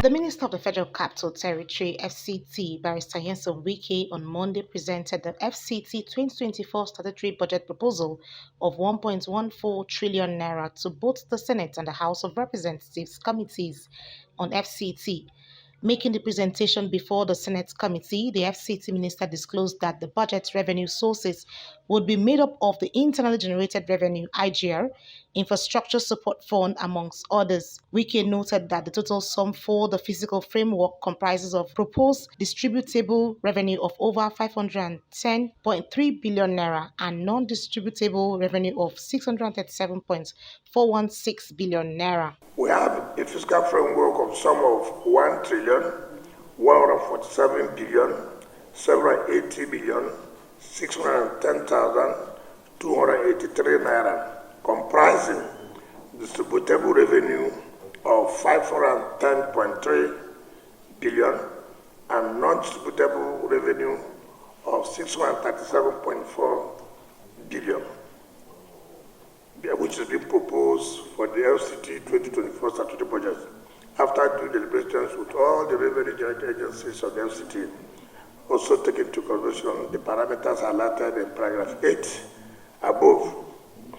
The Minister of the Federal Capital Territory, FCT, Barrister Wike, on Monday presented the FCT 2024 statutory budget proposal of 1.14 trillion naira to both the Senate and the House of Representatives committees on FCT. Making the presentation before the Senate committee, the FCT minister disclosed that the budget revenue sources would be made up of the internally generated revenue (IGR), infrastructure support fund, amongst others. Wike noted that the total sum for the fiscal framework comprises of proposed distributable revenue of over 510.3 billion naira and non-distributable revenue of 637.416 billion naira. We have a fiscal framework of sum of 1 trillion 147 billion 780 billion 610,283 naira, comprising distributable revenue of 510.3 billion and non-distributable revenue of 637.4 billion, which is being proposed for the FCT 2024 statutory budget after due deliberations with all the revenue generating agencies of the FCT. Also take into consideration the parameters highlighted in paragraph 8 above.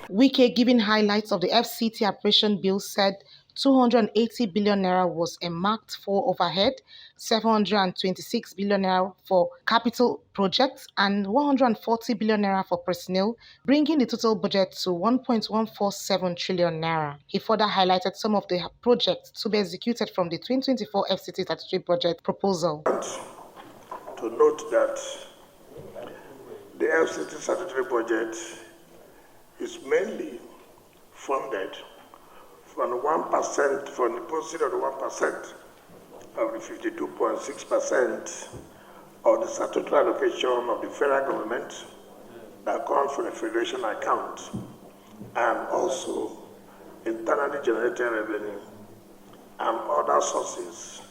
Wike, giving highlights of the FCT appropriation bill, said 280 billion naira was earmarked for overhead, 726 billion naira for capital projects, and 140 billion naira for personnel, bringing the total budget to 1.147 trillion naira. He further highlighted some of the projects to be executed from the 2024 FCT statutory budget proposal. To note that the FCT statutory budget is mainly funded from the 1%, from the proceeds of the 1% of the 52.6% of the statutory allocation of the federal government that comes from the federation account, and also internally generated revenue and other sources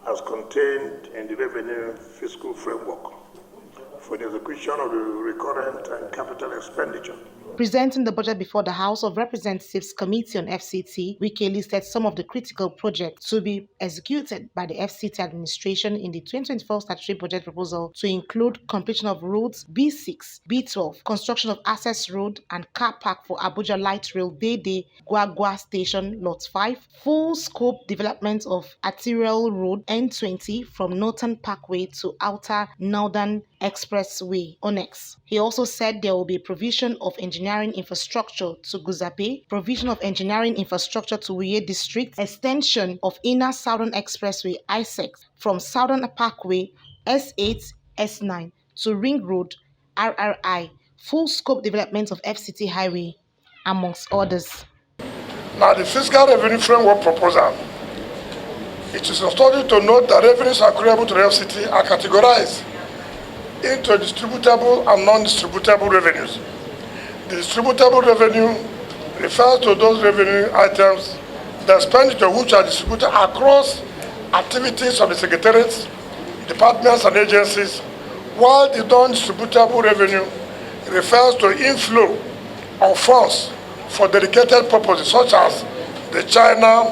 as contained in the revenue fiscal framework for the execution of the recurrent and capital expenditure. Presenting the budget before the House of Representatives Committee on FCT, Wike listed some of the critical projects to be executed by the FCT administration in the 2024 statutory budget proposal, to include completion of roads B6, B12, construction of access road and car park for Abuja Light Rail Dede Gwagwa Station Lot 5, full scope development of arterial road N20 from Northern Parkway to Outer Northern Expressway (ONEX). He also said there will be provision of engineering infrastructure to Guzabe, provision of engineering infrastructure to Wuye District, extension of Inner Southern Expressway (ISEX) from Southern Parkway S8, S9 to Ring Road (RRI), full scope development of FCT Highway, amongst others. Now, the fiscal revenue framework proposal, it is important to note that revenues accruable to the FCT are categorized into distributable and non-distributable revenues. The distributable revenue refers to those revenue items, the expenditure which are distributed across activities of the secretariats, departments and agencies, while the non-distributable revenue refers to inflow of funds for dedicated purposes, such as the China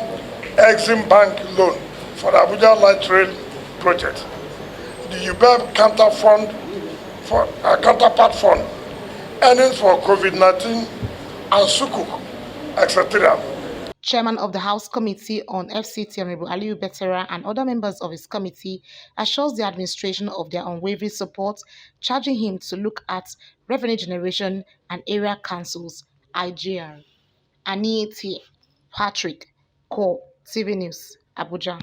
Exim Bank loan for the Abuja Light Rail project, the UBEB counterpart fund, earnings for COVID-19 and Sukuk, etc. Chairman of the House Committee on FCT, Honorable Aliyu Betera, and other members of his committee assures the administration of their unwavering support, charging him to look at revenue generation and area councils (IGR). Aniti Patrick, Core TV News, Abuja.